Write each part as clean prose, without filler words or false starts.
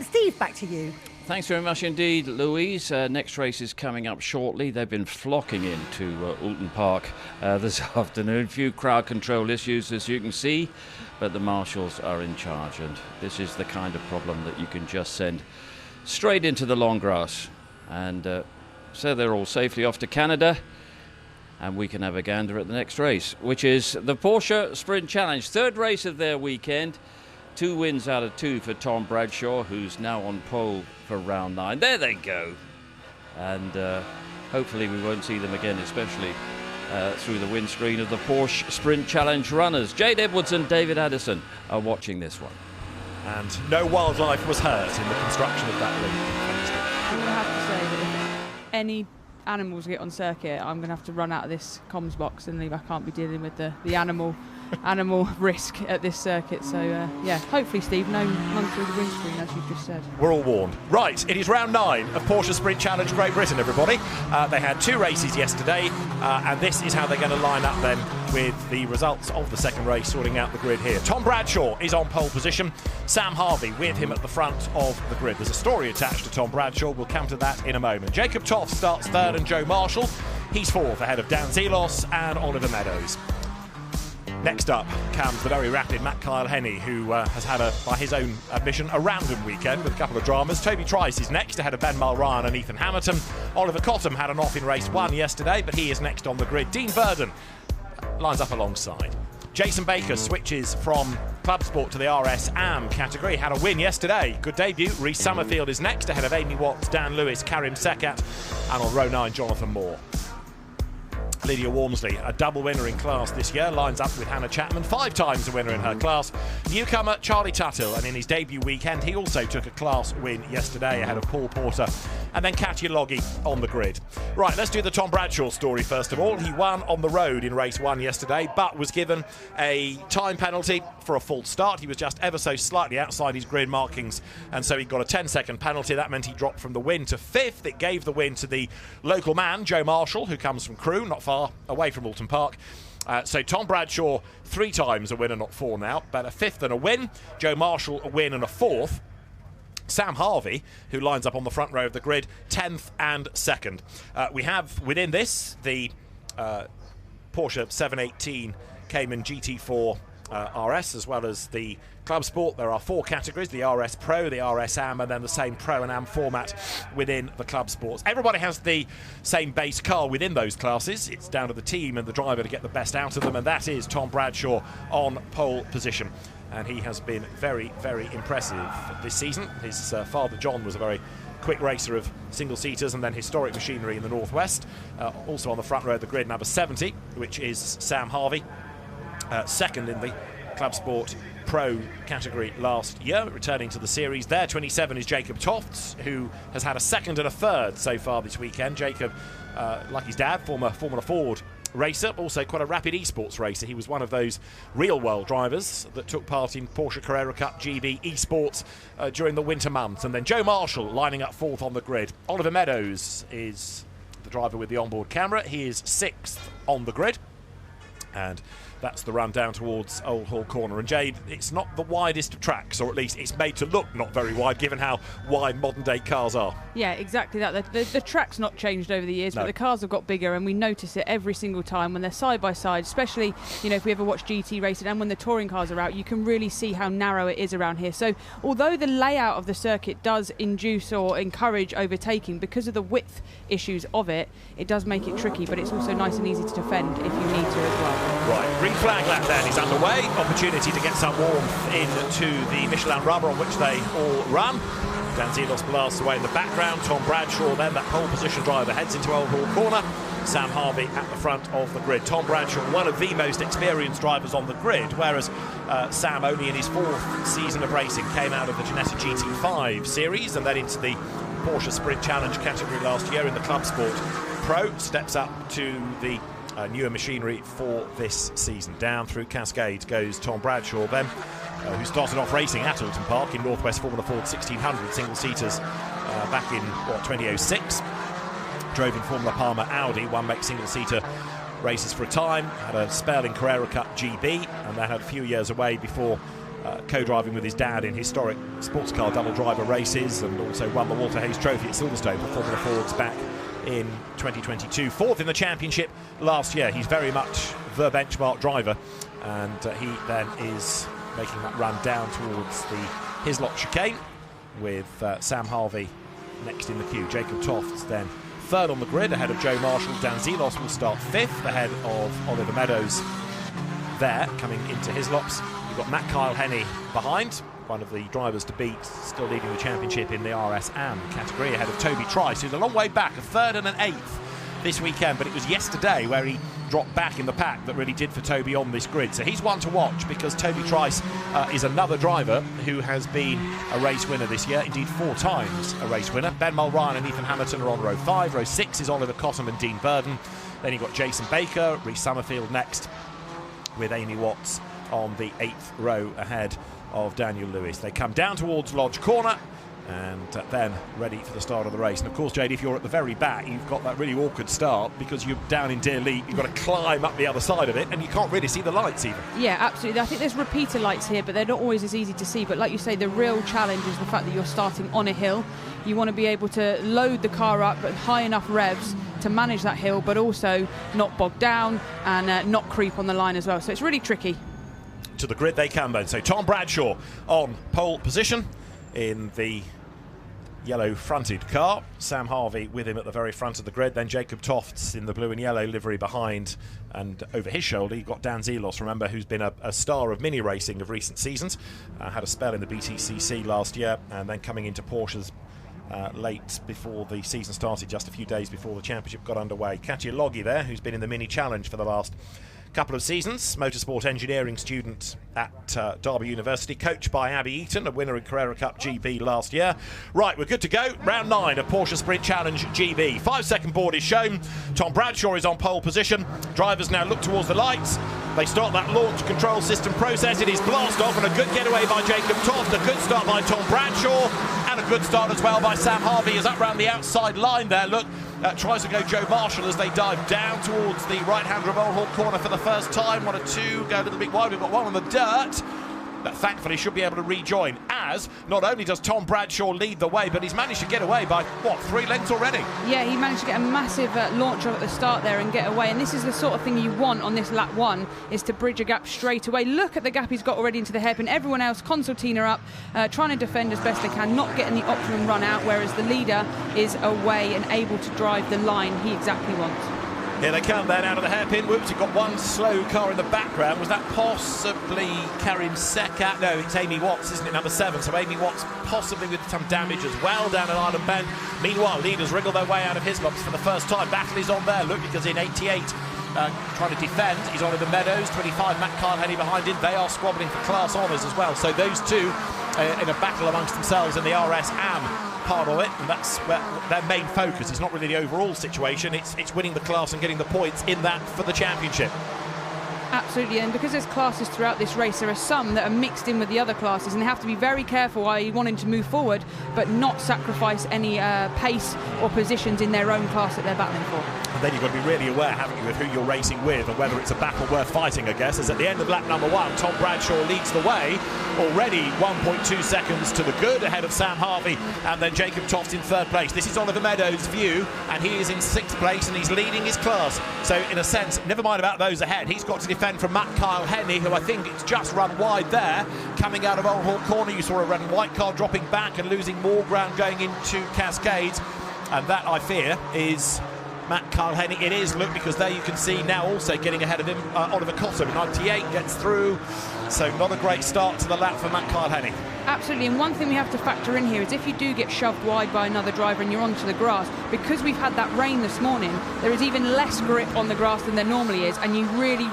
Steve, back to you. Thanks very much indeed, Louise. Next race is coming up shortly. They've been flocking into Oulton Park this afternoon. Few crowd control issues, as you can see, but the marshals are in charge, and this is the kind of problem that you can just send straight into the long grass. And so they're all safely off to Canada, and we can have a gander at the next race, which is the Porsche Sprint Challenge, third race of their weekend. 2 wins out of 2 for Tom Bradshaw, who's now on pole for round 9. There they go. And hopefully we won't see them again, especially through the windscreen of the Porsche Sprint Challenge runners. Jade Edwards and David Addison are watching this one. And no wildlife was hurt in the construction of that loop. I'm going to have to say that if any animals get on circuit, I'm going to have to run out of this comms box and leave. I can't be dealing with the animal risk at this circuit. So yeah, hopefully, Steve, no run through the windscreen, as you've just said. We're all warned. Right, it is round 9 of Porsche Sprint Challenge Great Britain, everybody. They had 2 races yesterday, and this is how they're going to line up then with the results of the second race, sorting out the grid here. Tom Bradshaw is on pole position. Sam Harvey with him at the front of the grid. There's a story attached to Tom Bradshaw. We'll come to that in a moment. Jacob Toft starts third, and Joe Marshall, he's fourth, ahead of Dan Zelos and Oliver Meadows. Next up comes the very rapid Matt Kyle-Henny, who has had, by his own admission, a random weekend with a couple of dramas. Toby Trice is next, ahead of Ben Mulryan and Ethan Hamilton. Oliver Cottam had an off in race 1 yesterday, but he is next on the grid. Dean Burden lines up alongside. Jason Baker switches from Club Sport to the RS Am category. Had a win yesterday. Good debut. Rhys Summerfield is next, ahead of Amy Watts, Dan Lewis, Karim Sekat, and on row 9, Jonathan Moore. Lydia Walmsley, a double winner in class this year, lines up with Hannah Chapman, 5 times a winner in her class. Newcomer Charlie Tuttle, and in his debut weekend he also took a class win yesterday ahead of Paul Porter, and then Katya Loggy on the grid. Right, let's do the Tom Bradshaw story first of all. He won on the road in race 1 yesterday, but was given a time penalty for a false start. He was just ever so slightly outside his grid markings, and so he got a 10-second penalty. That meant he dropped from the win to 5th. It gave the win to the local man, Joe Marshall, who comes from Crewe, not far away from Oulton Park. So Tom Bradshaw 3 times a winner, not 4 now, but a 5th and a win. Joe Marshall a win and a 4th. Sam Harvey, who lines up on the front row of the grid, 10th and 2nd. We have within this the Porsche 718 Cayman GT4 RS, as well as the Club Sport. There are 4 categories: the RS Pro, the RS Am, and then the same Pro and Am format within the Club Sports. Everybody has the same base car within those classes. It's down to the team and the driver to get the best out of them, and that is Tom Bradshaw on pole position. And he has been very, very impressive this season. His father, John, was a very quick racer of single-seaters and then historic machinery in the Northwest. Also on the front row of the grid, number 70, which is Sam Harvey. Second in the Club Sport Pro category last year, returning to the series there. 27 is Jacob Tofts, who has had a 2nd and a 3rd so far this weekend. Jacob, like his dad, former Formula Ford racer, also quite a rapid esports racer. He was one of those real-world drivers that took part in Porsche Carrera Cup GB esports during the winter months. And then Joe Marshall lining up 4th on the grid. Oliver Meadows is the driver with the onboard camera. He is 6th on the grid. And that's the run down towards Old Hall Corner. And Jade, it's not the widest of tracks, or at least it's made to look not very wide, given how wide modern-day cars are. Yeah, exactly that. The track's not changed over the years, but the cars have got bigger, and we notice it every single time when they're side by side, especially, you know, if we ever watch GT racing and when the touring cars are out, you can really see how narrow it is around here. So although the layout of the circuit does induce or encourage overtaking, because of the width issues of it, it does make it tricky, but it's also nice and easy to defend if you need to as well. Right, green flag lap then is underway. Opportunity to get some warmth into the Michelin rubber on which they all run. Dan Zelos blasts away in the background. Tom Bradshaw then, that pole position driver, heads into Old Hall Corner. Sam Harvey at the front of the grid. Tom Bradshaw, one of the most experienced drivers on the grid, whereas Sam, only in his 4th season of racing, came out of the Ginetta GT5 series and then into the Porsche Sprint Challenge category last year in the Club Sport Pro. Steps up to the newer machinery for this season. Down through Cascade goes Tom Bradshaw then, who started off racing at Oulton Park in Northwest Formula Ford 1600 single-seaters back in 2006. Drove in Formula Palmer Audi, one-make single-seater races for a time, had a spell in Carrera Cup GB, and then had a few years away before co-driving with his dad in historic sports car double driver races, and also won the Walter Hayes Trophy at Silverstone for Formula Fords back in 2022. Fourth in the championship last year. He's very much the benchmark driver, and he then is making that run down towards the Hislop chicane with Sam Harvey next in the queue. Jacob Tofts then third on the grid ahead of Joe Marshall. Dan Zelos will start fifth ahead of Oliver Meadows there coming into Hislops. You've got Matt Kyle Henney behind, one of the drivers to beat, still leading the championship in the RS Am category, ahead of Toby Trice, who's a long way back, a third and an eighth this weekend, but it was yesterday where he dropped back in the pack that really did for Toby on this grid. So he's one to watch, because Toby Trice is another driver who has been a race winner this year, indeed 4 times a race winner. Ben Mulryan and Ethan Hamilton are on row 5. Row 6 is Oliver Cottam and Dean Burden. Then you've got Jason Baker, Rhys Summerfield next, with Amy Watts on the 8th row ahead of Daniel Lewis. They come down towards Lodge Corner and then ready for the start of the race. And of course, Jade, if you're at the very back, you've got that really awkward start because you're down in Deer Leap. You've got to climb up the other side of it, and you can't really see the lights even. Yeah, absolutely. I think there's repeater lights here, but they're not always as easy to see. But like you say, the real challenge is the fact that you're starting on a hill. You want to be able to load the car up at high enough revs to manage that hill, but also not bog down and not creep on the line as well. So it's really tricky. To the grid they come then. So Tom Bradshaw on pole position in the yellow fronted car. Sam Harvey with him at the very front of the grid. Then Jacob Tofts in the blue and yellow livery behind, and over his shoulder you've got Dan Zelos, remember, who's been a star of mini racing of recent seasons. Had a spell in the BTCC last year, and then coming into Porsche's late before the season started, just a few days before the championship got underway. Katya Loggy there, who's been in the mini challenge for the last couple of seasons, motorsport engineering student at Derby University, coached by Abby Eaton, a winner in Carrera Cup GB last year. Right, we're good to go. Round 9 of Porsche Sprint Challenge GB. 5-second board is shown. Tom Bradshaw is on pole position. Drivers now look towards the lights. They start that launch control system process. It is blast off, and a good getaway by Jacob Toft, a good start by Tom Bradshaw, and a good start as well by Sam Harvey, is up round the outside line there. Look, tries to go Joe Marshall as they dive down towards the right-hand Revolhall corner for the first time. 1 or 2 go a little bit wide. We've got one on the dirt that thankfully should be able to rejoin, as not only does Tom Bradshaw lead the way, but he's managed to get away by, what, 3 lengths already? Yeah, he managed to get a massive launch at the start there and get away, and this is the sort of thing you want on this lap 1, is to bridge a gap straight away. Look at the gap he's got already into the hairpin. Everyone else, concertina up, trying to defend as best they can, not getting the optimum run out, whereas the leader is away and able to drive the line he exactly wants. Here they come then out of the hairpin. Whoops, you've got one slow car in the background. Was that possibly Karim Sekat? No, it's Amy Watts, isn't it, number 7? So Amy Watts possibly with some damage as well down at Island Bend. Meanwhile, leaders wriggle their way out of Hislops for the first time. Battle is on there, look, because in 88, trying to defend, he's on the Meadows. 25, Matt Kyle Henney behind him. They are squabbling for class honours as well. So those two in a battle amongst themselves in the RS Am part of it, and that's where their main focus is. Not really the overall situation, it's winning the class and getting the points in that for the championship. Absolutely, and because there's classes throughout this race, there are some that are mixed in with the other classes, and they have to be very careful while you're wanting to move forward but not sacrifice any pace or positions in their own class that they're battling for. And then you've got to be really aware, haven't you, of who you're racing with and whether it's a battle worth fighting, I guess. As at the end of lap number 1, Tom Bradshaw leads the way, already 1.2 seconds to the good, ahead of Sam Harvey, and then Jacob Toft in 3rd place. This is Oliver Meadows' view, and he is in 6th place, and he's leading his class. So in a sense, never mind about those ahead, he's got to defend from Matt Kyle Henney, who I think it's just run wide there. Coming out of Oulton Park corner, you saw a red and white car dropping back and losing more ground going into Cascades, and that, I fear, is Matt Kyle Henney. It is, look, because there you can see now also getting ahead of him, Oliver Cottam, 98, gets through. So not a great start to the lap for Matt Kyle Henney. Absolutely, and one thing we have to factor in here is if you do get shoved wide by another driver and you're onto the grass, because we've had that rain this morning, there is even less grip on the grass than there normally is, and you really,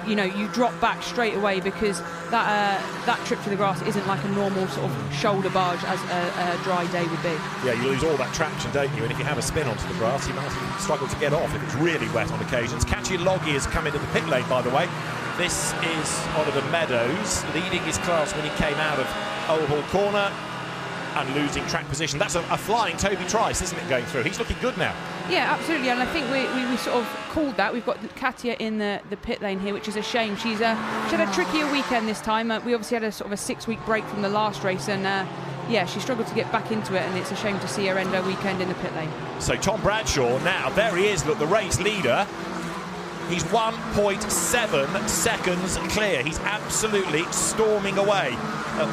you drop back straight away, because that trip to the grass isn't like a normal sort of shoulder barge as a dry day would be. Yeah, you lose all that traction, don't you? And if you have a spin onto the grass, you might struggle to get off if it's really wet on occasions. Katya Loggy has come into the pit lane, by the way. This is Oliver Meadows leading his class when he came out of Oulton Park corner and losing track position. That's a flying Toby Trice, isn't it, going through? He's looking good now. Yeah, absolutely, and I think we sort of called that. We've got Katia in the pit lane here, which is a shame. She had a trickier weekend this time. We obviously had a sort of a 6-week break from the last race, and yeah, she struggled to get back into it, and it's a shame to see her end her weekend in the pit lane. So Tom Bradshaw now, there he is, look, the race leader. He's 1.7 seconds clear. He's absolutely storming away.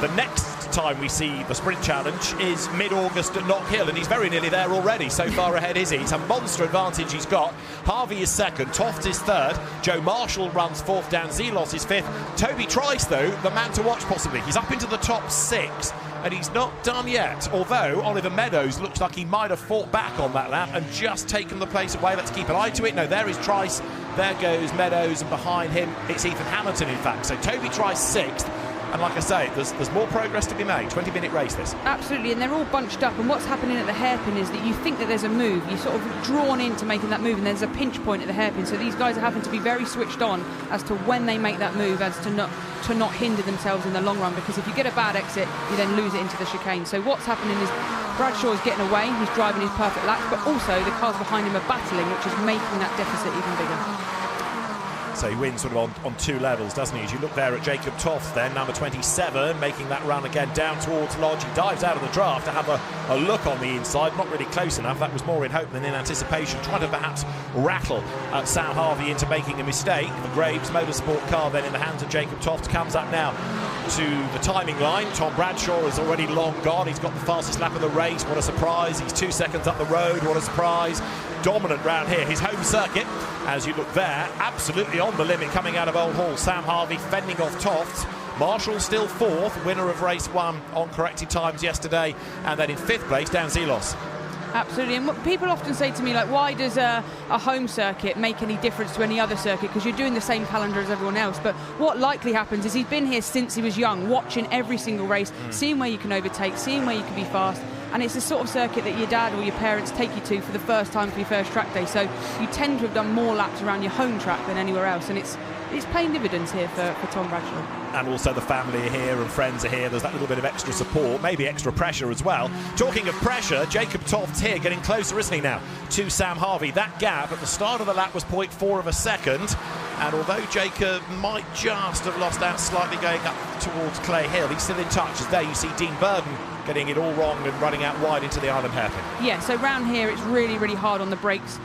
The next time we see the Sprint Challenge is mid-August at Knock Hill, and he's very nearly there already. So far ahead is he. It's a monster advantage he's got. Harvey is second, Toft is third, Joe Marshall runs fourth, Dan Zelos is fifth. Toby Trice, though, the man to watch possibly. He's up into the top 6, and he's not done yet, although Oliver Meadows looks like he might have fought back on that lap and just taken the place away. Let's keep an eye to it. No, there is Trice, there goes Meadows, and behind him it's Ethan Hamilton, in fact. So Toby Trice 6th. And like I say, there's more progress to be made. 20-minute race this. Absolutely, and they're all bunched up, and what's happening at the hairpin is that you think that there's a move. You're sort of drawn into making that move, and there's a pinch point at the hairpin. So these guys are having to be very switched on as to when they make that move, as to not hinder themselves in the long run, because if you get a bad exit, you then lose it into the chicane. So what's happening is Bradshaw is getting away, he's driving his perfect laps, but also the cars behind him are battling, which is making that deficit even bigger. So he wins sort of on 2 levels, doesn't he? As you look there at Jacob Toft then, number 27, making that run again down towards Lodge. He dives out of the draft to have a look on the inside, not really close enough. That was more in hope than in anticipation, trying to perhaps rattle Sam Harvey into making a mistake. The Graves Motorsport car then in the hands of Jacob Toft comes up now to the timing line. Tom Bradshaw is already long gone. He's got the fastest lap of the race. What a surprise. He's 2 seconds up the road. What a surprise. Dominant round here. His home circuit, as you look there, absolutely on the limit coming out of Old Hall. Sam Harvey fending off Toft. Marshall still 4th, winner of race 1 on corrected times yesterday. And then in 5th place, Dan Zelos. Absolutely, and what people often say to me, like, why does a home circuit make any difference to any other circuit? Because you're doing the same calendar as everyone else. But what likely happens is he's been here since he was young, watching every single race, seeing where you can overtake, seeing where you can be fast. And it's the sort of circuit that your dad or your parents take you to for the first time for your first track day. So you tend to have done more laps around your home track than anywhere else. And it's paying dividends here for Tom Bradshaw. And also the family are here and friends are here. There's that little bit of extra support, maybe extra pressure as well. Talking of pressure, Jacob Toft's here, getting closer, isn't he now, to Sam Harvey. That gap at the start of the lap was 0.4 of a second. And although Jacob might just have lost out slightly going up towards Clay Hill, he's still in touch. As there you see Dean Burden getting it all wrong and running out wide into the island hairpin. Yeah, so round here it's really, really hard on the brakes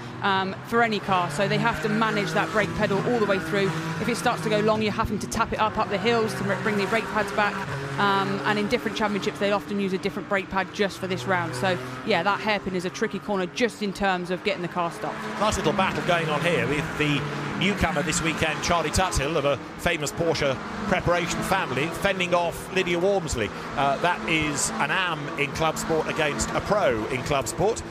for any car. So they have to manage that brake pedal all the way through. If it starts to go long, you're having to tap it up the hills to bring the brake pads back. And in different championships, they often use a different brake pad just for this round. So, yeah, that hairpin is a tricky corner just in terms of getting the car stopped. Nice little battle going on here with the newcomer this weekend, Charlie Tuthill, of a famous Porsche preparation family, fending off Lydia Walmsley. That is an am in club sport against a pro in club sport.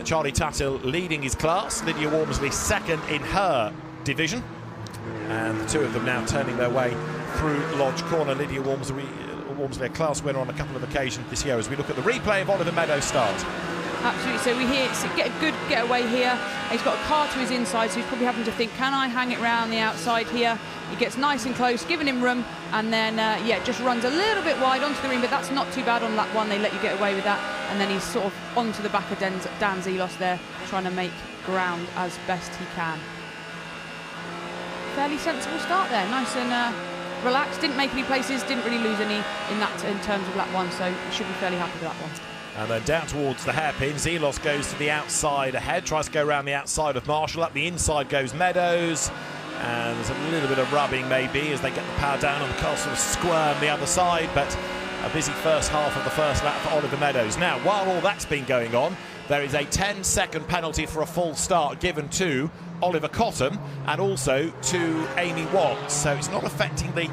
Charlie Tuthill leading his class, Lydia Walmsley second in her division. And the two of them now turning their way through Lodge Corner. Lydia Walmsley, a class winner on a couple of occasions this year, as we look at the replay of Oliver Meadows' start. Absolutely, so we hear get a good getaway here. He's got a car to his inside, so he's probably having to think, can I hang it round the outside here? He gets nice and close, giving him room, and then yeah, just runs a little bit wide onto the green, but that's not too bad on lap 1. They let you get away with that, and then he's sort of onto the back of Dan Zelos there, trying to make ground as best he can. Fairly sensible start there, nice and relaxed, didn't make any places, didn't really lose any in terms of lap 1, so should be fairly happy with that one. And then down towards the hairpin, Zelos goes to the outside ahead, tries to go around the outside of Marshall. Up the inside goes Meadows, and there's a little bit of rubbing maybe as they get the power down, and the car sort of squirm the other side, but a busy first half of the first lap for Oliver Meadows. Now, while all that's been going on, there is a 10-second penalty for a full start given to Oliver Cotton and also to Amy Watts, so it's not affecting the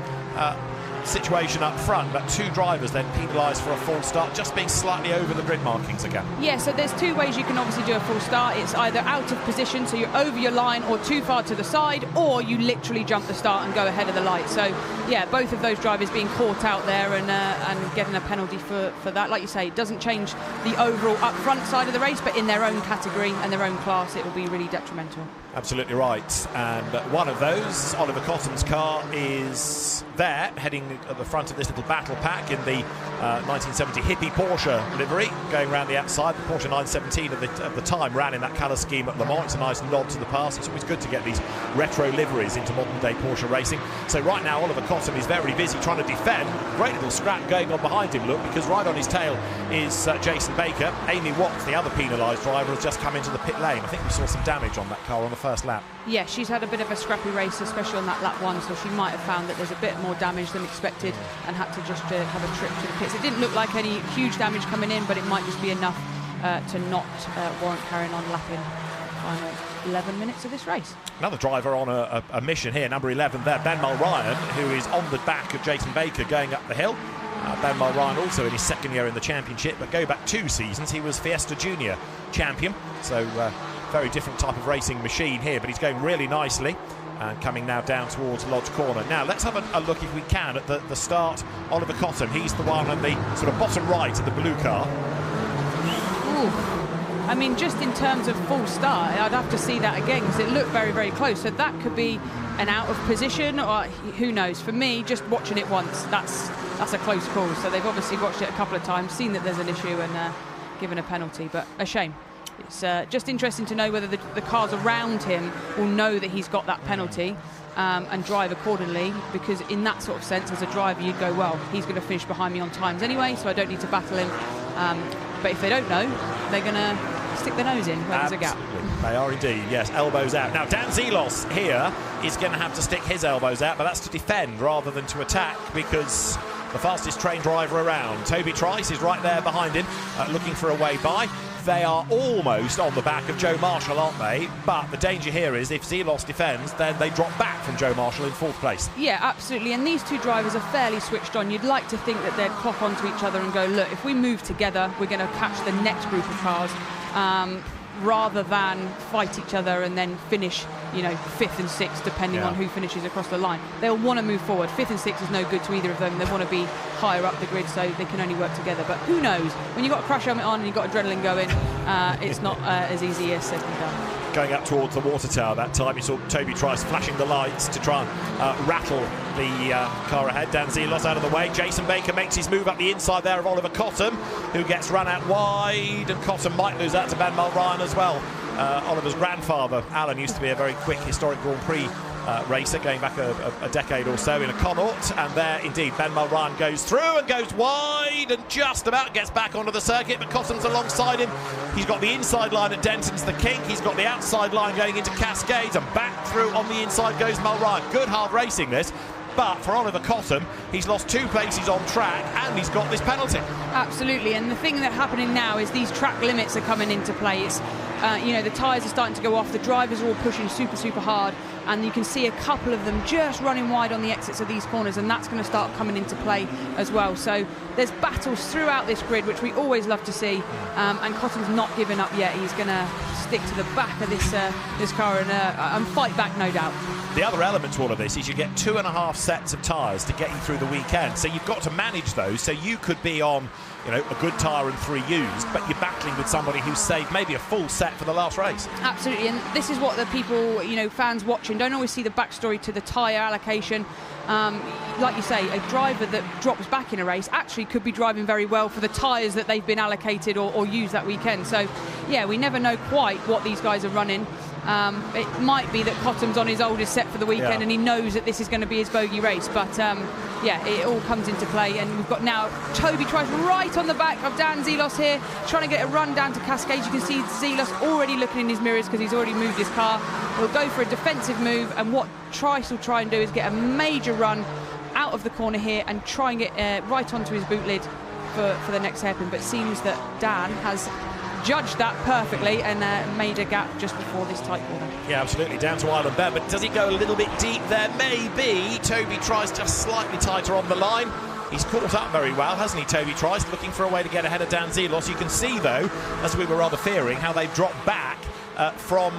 situation up front, but two drivers then penalised for a full start, just being slightly over the grid markings again. Yeah, so there's two ways you can obviously do a full start. It's either out of position, so you're over your line, or too far to the side, or you literally jump the start and go ahead of the light. So yeah, both of those drivers being caught out there and getting a penalty for that. Like you say, it doesn't change the overall up front side of the race, but in their own category and their own class, it will be really detrimental. Absolutely right. And one of those, Oliver Cotton's car, is there heading at the front of this little battle pack in the 1970 hippie Porsche livery going around the outside. The Porsche 917 of the time ran in that colour scheme at Le Mans. It's a nice nod to the past. It's always good to get these retro liveries into modern day Porsche racing. So right now Oliver Cottam is very busy trying to defend. Great little scrap going on behind him, look, because right on his tail is Jason Baker. Amy Watts, the other penalised driver, has just come into the pit lane. I think we saw some damage on that car on the first lap. Yeah, she's had a bit of a scrappy race, especially on that lap 1, so she might have found that there's a bit more damage than expected and had to just have a trip to the pits. It didn't look like any huge damage coming in, but it might just be enough to not warrant carrying on lapping the final 11 minutes of this race. Another driver on a mission here, number 11 there, Ben Mulryan, who is on the back of Jason Baker going up the hill. Ben Mulryan also in his second year in the championship, but go back 2 seasons, he was Fiesta Junior champion, so very different type of racing machine here, but he's going really nicely and coming now down towards Lodge Corner. Now let's have a look, if we can, at the start. Oliver Cottam, he's the one on the sort of bottom right of the blue car. Ooh. I mean, just in terms of full start, I'd have to see that again because it looked very, very close. So that could be an out of position, or who knows. For me, just watching it once, that's a close call. So they've obviously watched it a couple of times, seen that there's an issue and given a penalty, but a shame. It's just interesting to know whether the cars around him will know that he's got that penalty and drive accordingly, because in that sort of sense, as a driver, you'd go, well, he's going to finish behind me on times anyway, so I don't need to battle him. But if they don't know, they're going to stick their nose in where there's a gap. They are indeed, yes, elbows out. Now, Dan Zelos here is going to have to stick his elbows out, but that's to defend rather than to attack, because the fastest trained driver around, Toby Trice, is right there behind him, looking for a way by. They are almost on the back of Joe Marshall, aren't they? But the danger here is if Zelos defends, then they drop back from Joe Marshall in 4th place. Yeah, absolutely. And these two drivers are fairly switched on. You'd like to think that they'd clock onto each other and go, look, if we move together, we're going to catch the next group of cars, rather than fight each other and then finish, 5th and 6th, depending on who finishes across the line. They'll want to move forward. 5th and 6th is no good to either of them. They want to be higher up the grid, so they can only work together. But who knows? When you've got a crash helmet on and you've got adrenaline going, it's not as easy as said and done. Going up towards the water tower that time, you saw Toby Trice flashing the lights to try and rattle the car ahead. Dan Zelos out of the way. Jason Baker makes his move up the inside there of Oliver Cottam, who gets run out wide, and Cottam might lose that to Ben Mulryan as well. Oliver's grandfather, Alan, used to be a very quick historic Grand Prix racer going back a decade or so in a Connaught, and there indeed Ben Mulryan goes through and goes wide and just about gets back onto the circuit, but Cottam's alongside him. He's got the inside line at Denton's the Kink, he's got the outside line going into Cascades, and back through on the inside goes Mulryan. Good hard racing this, but for Oliver Cottam, he's lost 2 places on track and he's got this penalty. Absolutely, and the thing that's happening now is these track limits are coming into play. It's the tyres are starting to go off, the drivers are all pushing super, super hard, and you can see a couple of them just running wide on the exits of these corners, and that's going to start coming into play as well. So there's battles throughout this grid, which we always love to see, and Cottam's not giving up yet. He's going to stick to the back of this car and fight back, no doubt. The other element to all of this is you get 2.5 sets of tyres to get you through the weekend, so you've got to manage those. So you could be on a good tyre and 3 used, but you're battling with somebody who's saved maybe a full set for the last race. Absolutely, and this is what the people, fans watching don't always see the backstory to the tyre allocation. Like you say, a driver that drops back in a race actually could be driving very well for the tyres that they've been allocated or used that weekend. So, yeah, we never know quite what these guys are running. It might be that Cottam's on his oldest set for the weekend and he knows that this is going to be his bogey race, but it all comes into play, and we've got now Toby Trice right on the back of Dan Zelos here, trying to get a run down to Cascades. You can see Zelos already looking in his mirrors because he's already moved his car. He'll go for a defensive move, and what Trice will try and do is get a major run out of the corner here and try and get right onto his boot lid for the next hairpin, but it seems that Dan has judged that perfectly and made a gap just before this tight corner. Yeah, absolutely, down to Island Bear, but does he go a little bit deep there? Maybe. Toby Trice just slightly tighter on the line. He's caught up very well, hasn't he, Toby Trice, looking for a way to get ahead of Dan Zelos. You can see, though, as we were rather fearing, how they've dropped back from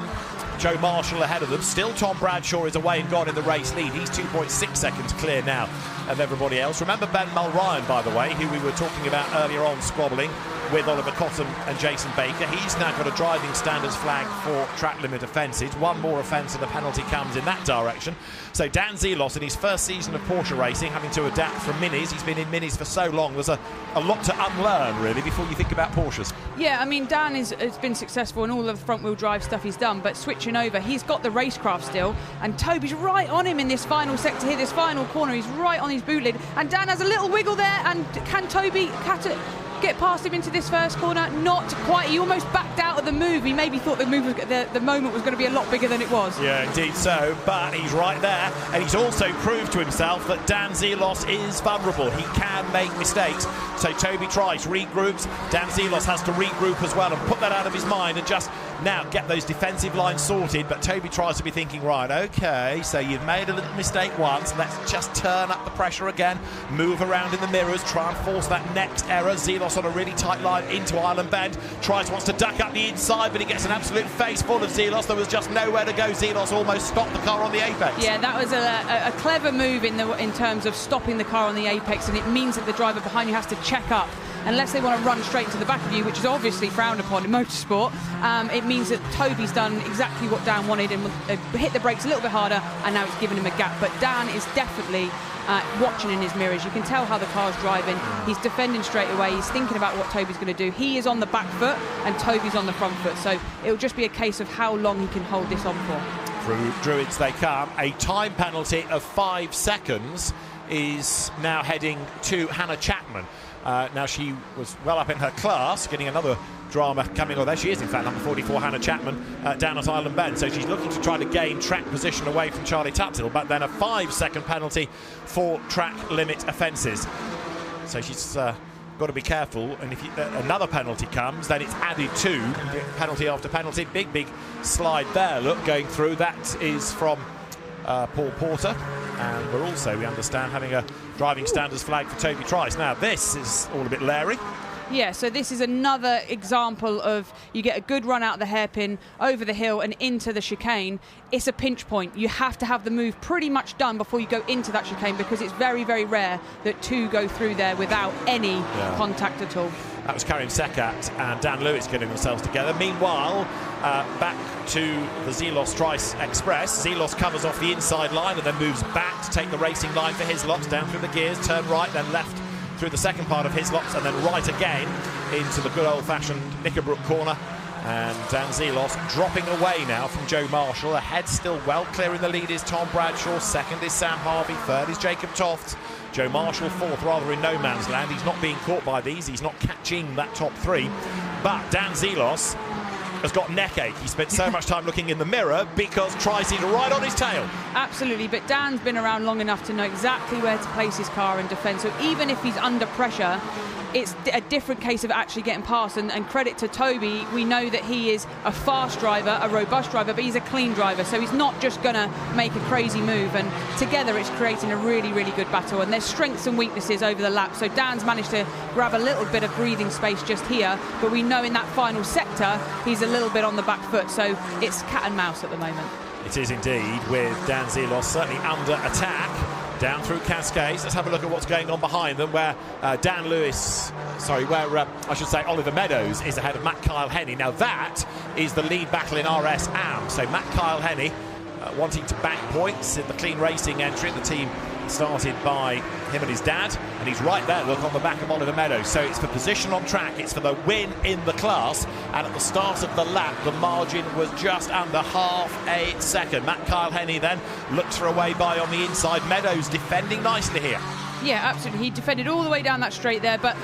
Joe Marshall ahead of them. Still Tom Bradshaw is away and gone in the race lead. He's 2.6 seconds clear now of everybody else. Remember Ben Mulryan, by the way, who we were talking about earlier on, squabbling. with Oliver Cotton and Jason Baker. He's now got a driving standards flag for track limit offences. One more offence and the penalty comes in that direction. So Dan Zelos, in his first season of Porsche racing, having to adapt from minis. He's been in minis for so long. There's a lot to unlearn, really, before you think about Porsches. Yeah, I mean, Dan has been successful in all of the front-wheel drive stuff he's done, but switching over, he's got the racecraft still, and Toby's right on him in this final sector here, this final corner. He's right on his boot lid, and Dan has a little wiggle there, and can Toby get past him into this first corner? Not quite. He almost backed out of the move. He maybe thought the move was, the moment was going to be a lot bigger than it was. Yeah, indeed so, but he's right there, and he's also proved to himself that Dan Zelos is vulnerable. He can make mistakes. So Toby Trice regroups. Dan Zelos has to regroup as well and put that out of his mind and just now get those defensive lines sorted. But Toby tries to be thinking, right, okay, so you've made a little mistake once, let's just turn up the pressure again, move around in the mirrors, try and force that next error. Zelos on a really tight line into Island Bend. Trice wants to duck up the inside, but he gets an absolute face full of Zelos. There was just nowhere to go. Zelos almost stopped the car on the apex. Yeah, that was a clever move in terms of stopping the car on the apex, and it means that the driver behind you has to check up. Unless they want to run straight into the back of you, which is obviously frowned upon in motorsport, it means that Toby's done exactly what Dan wanted and hit the brakes a little bit harder, and now it's given him a gap. But Dan is definitely watching in his mirrors. You can tell how the car's driving. He's defending straight away. He's thinking about what Toby's going to do. He is on the back foot and Toby's on the front foot. So it'll just be a case of how long he can hold this on for. Through Druids they come. A time penalty of 5 seconds is now heading to Hannah Chapman. Now she was well up in her class, getting another drama coming. Or there she is, in fact, number 44, Hannah Chapman, down at Island Bend. So she's looking to try to gain track position away from Charlie Tuthill, but then a 5-second penalty for track limit offences. So she's got to be careful, and if another penalty comes, then it's added to penalty after penalty. Big slide there, look, going through. That is from Paul Porter, and we're also, we understand, having a driving standards flag for Toby Trice. Now this is all a bit leery. Yeah, so this is another example of you get a good run out of the hairpin, over the hill and into the chicane. It's a pinch point. You have to have the move pretty much done before you go into that chicane, because it's very, very rare that two go through there without any contact at all. That was Karim Sekat and Dan Lewis getting themselves together. Meanwhile, back to the Zelos Trice Express. Zelos covers off the inside line and then moves back to take the racing line for Hislop's, down through the gears, turn right, then left through the second part of Hislop's, and then right again into the good old-fashioned Knickerbrook corner. And Dan Zelos dropping away now from Joe Marshall. Ahead still well clear in the lead is Tom Bradshaw. Second is Sam Harvey. Third is Jacob Toft. Joe Marshall fourth, rather in no man's land. He's not being caught by these. He's not catching that top three. But Dan Zelos has got neck ache. He spent so much time looking in the mirror because Trice is right on his tail. Absolutely, but Dan's been around long enough to know exactly where to place his car in defence. So even if he's under pressure, it's a different case of actually getting past. And credit to Toby, we know that he is a fast driver, a robust driver, but he's a clean driver. So he's not just going to make a crazy move. And together it's creating a really, really good battle. And there's strengths and weaknesses over the lap. So Dan's managed to grab a little bit of breathing space just here. But we know in that final sector, he's a little bit on the back foot. So it's cat and mouse at the moment. It is indeed, with Dan Zelos certainly under attack. Down through Cascades. Let's have a look at what's going on behind them, where I should say Oliver Meadows is ahead of Matt Kyle Henney. Now that is the lead battle in RS AM. So Matt Kyle Henney wanting to bank points in the clean racing entry. The team started by him and his dad, and he's right there, look, on the back of Oliver Meadows. So it's for position on track, it's for the win in the class, and at the start of the lap the margin was just under half a second. Matt Kyle Henney then looks for a way by on the inside. Meadows defending nicely here. Yeah, absolutely. He defended all the way down that straight there, but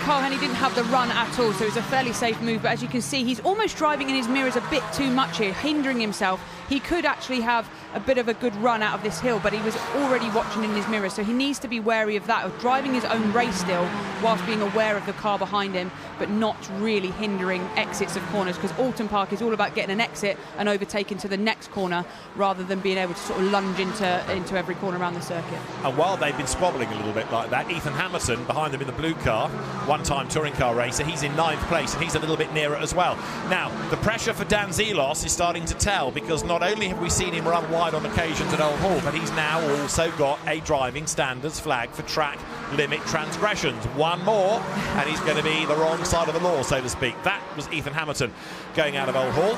Kyle Henney didn't have the run at all, so it was a fairly safe move. But as you can see, he's almost driving in his mirrors a bit too much here, hindering himself. He could actually have a bit of a good run out of this hill, but he was already watching in his mirror, so he needs to be wary of that, of driving his own race still whilst being aware of the car behind him, but not really hindering exits of corners, because Oulton Park is all about getting an exit and overtaking to the next corner rather than being able to sort of lunge into every corner around the circuit. And while they've been squabbling a little bit like that, Ethan Hamilton behind them in the blue car, one-time touring car racer, he's in 9th place and he's a little bit nearer as well. Now, the pressure for Dan Zelos is starting to tell, because not only have we seen him run wide on occasions at Old Hall, but he's now also got a driving standards flag for track limit transgressions. One more, and he's going to be the wrong side of the law, so to speak. That was Ethan Hamilton going out of Old Hall.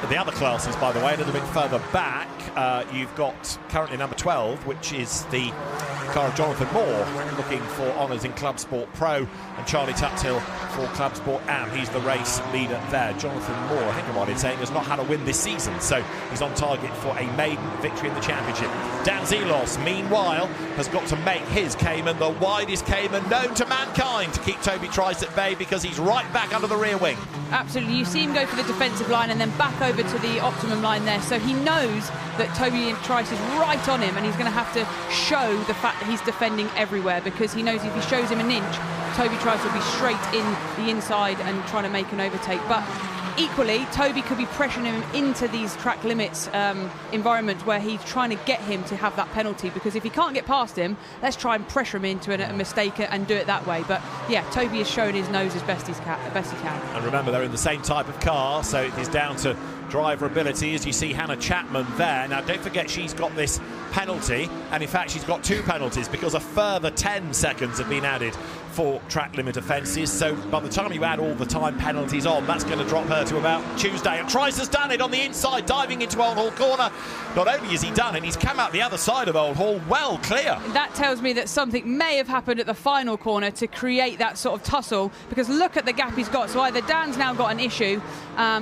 The other classes, by the way, a little bit further back, you've got currently number 12, which is the car of Jonathan Moore, looking for honours in Club Sport Pro, and Charlie Tuthill for Club Sport Am. He's the race leader there. Jonathan Moore, I think I'm right in saying, has not had a win this season, so he's on target for a maiden victory in the championship. Dan Zelos, meanwhile, has got to make his Cayman the widest Cayman known to mankind to keep Toby Trice at bay, because he's right back under the rear wing. Absolutely. You see him go for the defensive line and then back over to the optimum line there, so he knows that Toby Trice is right on him, and he's going to have to show the fact that he's defending everywhere, because he knows if he shows him an inch, Toby Trice will be straight in the inside and trying to make an overtake. But equally, Toby could be pressuring him into these track limits environments where he's trying to get him to have that penalty, because if he can't get past him, let's try and pressure him into a mistake and do it that way. But yeah, Toby has shown his nose as best he can. And remember, they're in the same type of car, so it is down to driver ability, as you see Hannah Chapman there. Now, don't forget, she's got this penalty, and in fact she's got 2 penalties, because a further 10 seconds have been added for track limit offences. So by the time you add all the time penalties on, that's going to drop her to about Tuesday. And Trice has done it on the inside, diving into Old Hall corner. Not only has he done it, he's come out the other side of Old Hall well clear. That tells me that something may have happened at the final corner to create that sort of tussle, because look at the gap he's got. So either Dan's now got an issue,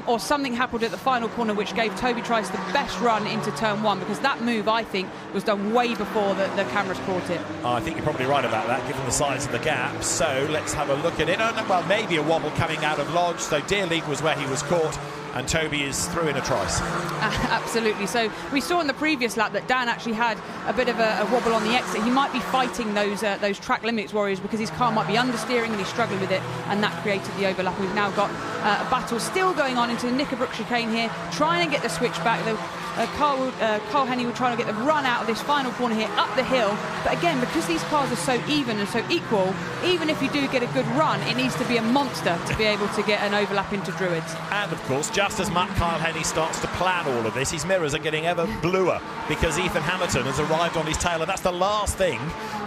or something happened at the final corner which gave Toby Trice the best run into turn 1, because that move, I think, was done way before the cameras caught it. I think you're probably right about that, given the size of the gap. So let's have a look at it. Well, maybe a wobble coming out of Lodge. So Deerleague was where he was caught, and Toby is through in a Trice. Absolutely. So we saw in the previous lap that Dan actually had a bit of a wobble on the exit. He might be fighting those track limits warriors, because his car might be understeering and he's struggling with it, and that created the overlap. We've now got a battle still going on into the Knickerbrook chicane here, trying to get the switch back. Carl Henny will try to get the run out of this final corner here up the hill, but again, because these cars are so even and so equal, even if you do get a good run, it needs to be a monster to be able to get an overlap into Druids. And of course, just as Kyle Henny starts to plan all of this, his mirrors are getting ever bluer, because Ethan Hamilton has arrived on his tail, and that's the last thing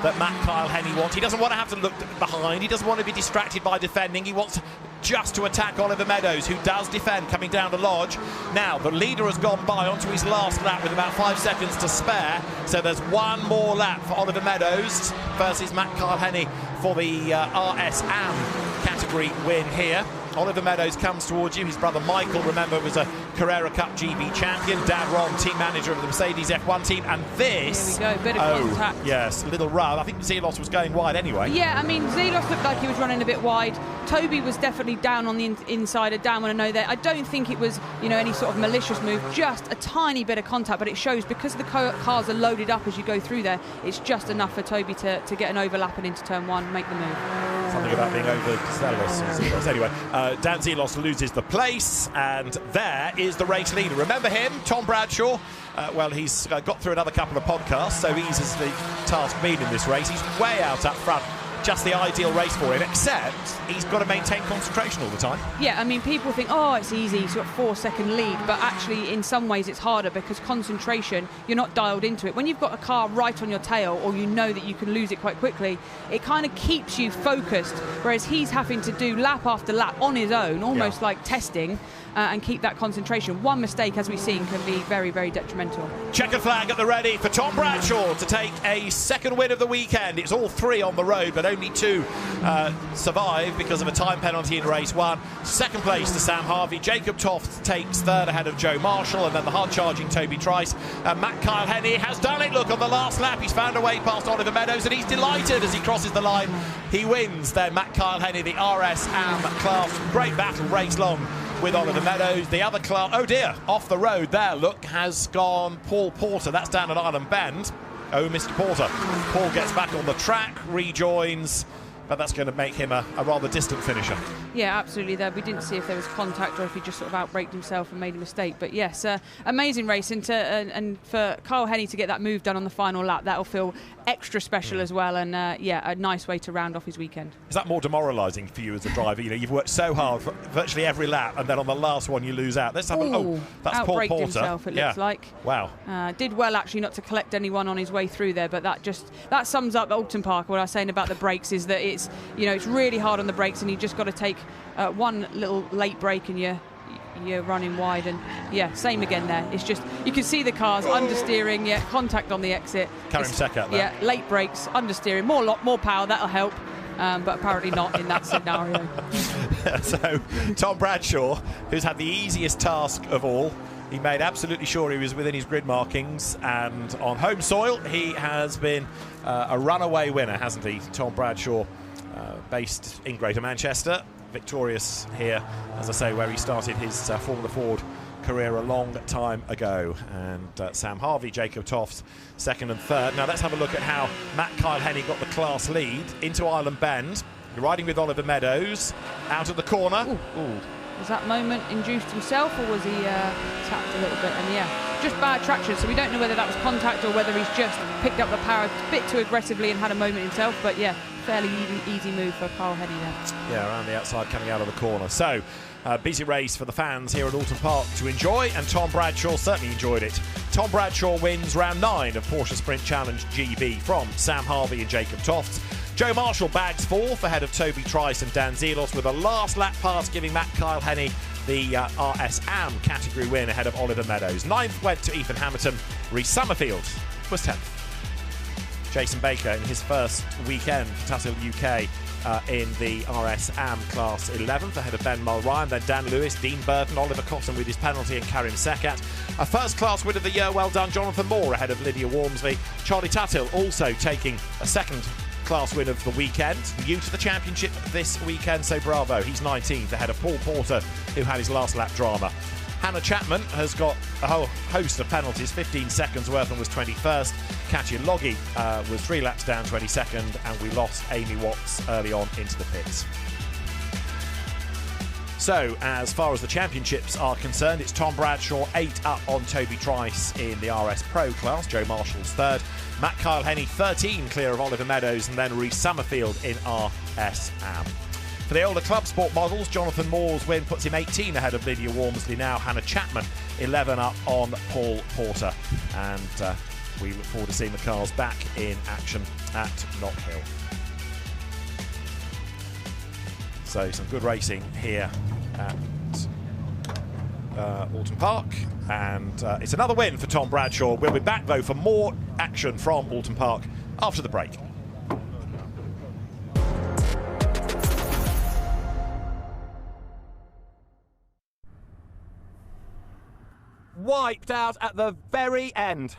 that Kyle Henny wants. He doesn't want to have to look behind, he doesn't want to be distracted by defending, he wants just to attack Oliver Meadows, who does defend coming down the Lodge. Now, the leader has gone by onto his last lap with about 5 seconds to spare, so there's one more lap for Oliver Meadows versus Kyle Henny for the RS Am category win here. Oliver Meadows comes towards you. His brother Michael, remember, was a Carrera Cup GB champion. Dad Ron, team manager of the Mercedes F1 team. And this... Here we go, bit of contact. Yes, a little rough. I think Zelos was going wide anyway. Yeah, I mean, Zelos looked like he was running a bit wide. Toby was definitely down on the inside. Dan want to know that. I don't think it was, any sort of malicious move, just a tiny bit of contact, but it shows because the cars are loaded up as you go through there, it's just enough for Toby to get an overlap and into turn 1, make the move. Something about being overzealous. Anyway, Dan Zelos loses the place, and there is the race leader. Remember him, Tom Bradshaw? He's got through another couple of podcasts, so easy as the task been in this race. He's way out up front. Just the ideal race for him, except he's got to maintain concentration all the time. Yeah, I mean, people think, oh, it's easy, he's got a 4-second lead, but actually in some ways it's harder, because concentration, you're not dialed into it. When you've got a car right on your tail, or you know that you can lose it quite quickly, it kind of keeps you focused, whereas he's having to do lap after lap on his own, almost like testing, and keep that concentration. One mistake, as we've seen, can be very, very detrimental. Checkered flag at the ready for Tom Bradshaw to take a second win of the weekend. It's all 3 on the road, but only 2 survive because of a time penalty in race 1. Second place to Sam Harvey. Jacob Toft takes 3rd ahead of Joe Marshall, and then the hard-charging Toby Trice. Kyle Henny has done it. Look, on the last lap, he's found a way past Oliver Meadows, and he's delighted as he crosses the line. He wins then, Kyle Henny, the RS Am class. Great battle, race long, with Oliver Meadows. The other class, oh dear, off the road there, look, has gone Paul Porter. That's down at Island Bend. Oh, Mr. Porter. Paul gets back on the track, rejoins but that's going to make him a rather distant finisher. Yeah, absolutely. There, we didn't see if there was contact or if he just sort of outbraked himself and made a mistake. But yes, amazing race, and for Kyle Henney to get that move done on the final lap, that'll feel extra special as well. And yeah, a nice way to round off his weekend. Is that more demoralising for you as a driver? You know, you've worked so hard for virtually every lap, and then on the last one you lose out. Let's have that's Paul Porter. Himself, it looks like. Wow. Did well actually not to collect anyone on his way through there, but that sums up Oulton Park. What I was saying about the brakes is that it's really hard on the brakes, and you just got to take one little late break and you're running wide. And yeah, same again there. It's just, you can see the cars understeering, contact on the exit. Karim Sekat there. Yeah, late brakes, understeering, more power, that'll help. But apparently not in that scenario. So Tom Bradshaw, who's had the easiest task of all, he made absolutely sure he was within his grid markings, and on home soil he has been a runaway winner, hasn't he? Tom Bradshaw, based in Greater Manchester, victorious here, as I say, where he started his Formula Ford career a long time ago. And Sam Harvey, Jacob Toft's second and third. Now let's have a look at how Matt Kyle Henney got the class lead into Island Bend. You're riding with Oliver Meadows out of the corner. Ooh. Was that moment induced himself, or was he tapped a little bit? And yeah, just bad traction, so we don't know whether that was contact or whether he's just picked up the power a bit too aggressively and had a moment himself. But yeah, fairly easy move for Kyle Henney there. Yeah, around the outside, coming out of the corner. So busy race for the fans here at Oulton Park to enjoy, and Tom Bradshaw certainly enjoyed it. Tom Bradshaw wins round 9 of Porsche Sprint Challenge GB from Sam Harvey and Jacob Toft. Joe Marshall bags 4th ahead of Toby Trice and Dan Zelos, with a last lap pass giving Matt Kyle Henney the RS Am category win ahead of Oliver Meadows. 9th went to Ethan Hamilton. Rhys Summerfield was 10th. Jason Baker in his first weekend for Tuthill UK in the RS Am class 11th ahead of Ben Mulryan, then Dan Lewis, Dean Burton, Oliver Cotton with his penalty, and Karim Sekat. A first class win of the year, well done Jonathan Moore ahead of Lydia Walmsley. Charlie Tuthill also taking a second class win of the weekend, new to the championship this weekend, so bravo. He's 19th ahead of Paul Porter, who had his last lap drama. Hannah Chapman has got a whole host of penalties, 15 seconds worth, and was 21st. Katya Loggy was 3 laps down, 22nd, and we lost Amy Watts early on into the pits. So, as far as the championships are concerned, it's Tom Bradshaw 8 up on Toby Trice in the RS Pro class, Joe Marshall's 3rd, Matt Kyle Henney 13 clear of Oliver Meadows, and then Rhys Summerfield in RS Am. For the older club sport models, Jonathan Moore's win puts him 18 ahead of Lydia Walmsley now. Hannah Chapman 11 up on Paul Porter. And we look forward to seeing the cars back in action at Knock Hill. So some good racing here at Oulton Park. And it's another win for Tom Bradshaw. We'll be back, though, for more action from Oulton Park after the break. Wiped out at the very end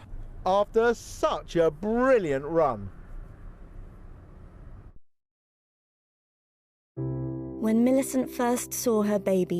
after such a brilliant run. When Millicent first saw her baby